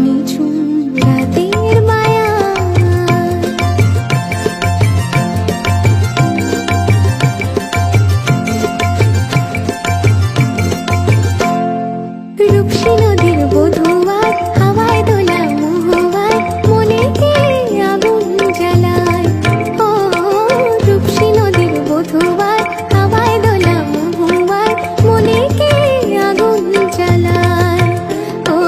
নিঝুম রাতের মায়া রূপসী নদীর বধুয়ায় হাওয়ায় দোলা মহুয়ায় মনে কে আগুন জ্বালায় ও রূপসী নদীর বধুয়ায় হাওয়ায় দোলা মহুয়ায় মনে কে আগুন জ্বালায় ও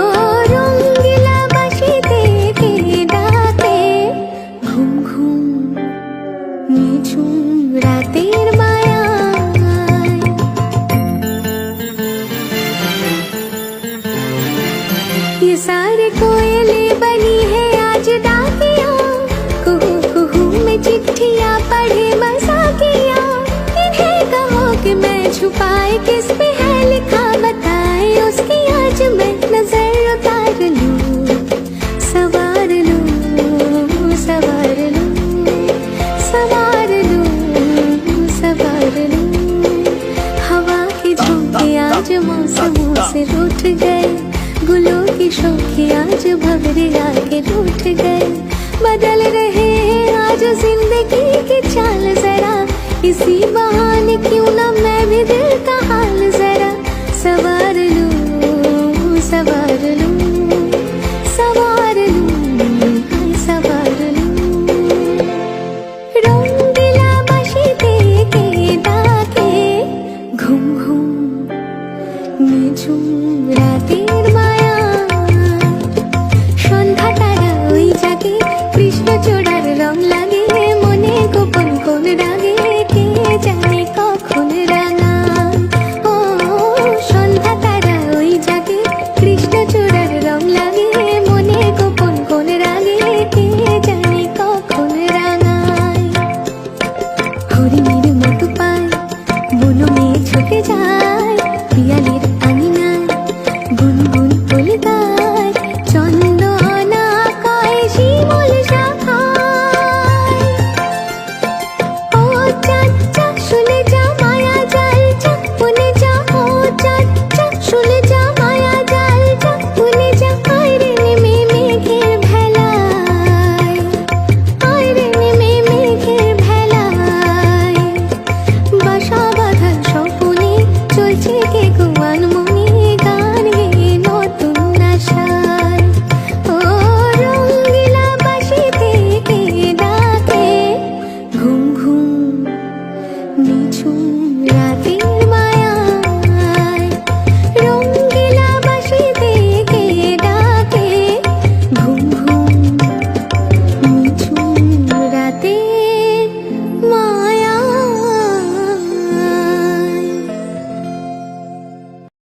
রঙ্গিলা বাঁশিতে কে ডাকে ঘুম ঘুম নিঝুম রাতের মায়া ये सारे कोयले बनी है आज डाकियाँ कुहू कुहू में चिट्ठियाँ पढ़े मज़ाकियाँ इन्हें कहो कि मैं छुपाए किस पे है लिखा बताए उसकी आज मैं नजर उतार लूँ सवार लूँ सवार लूँ सवार लूँ सवार लूँ हवा के झोंके आज मौसमों से रूठ गए गुलों की शौकी आज भंवरे आके रूठ गए बदल रहे हैं आज जिंदगी की चाल जरा इसी बहाने क्यों ना मैं भी दिल का हाल जरा सवार लूं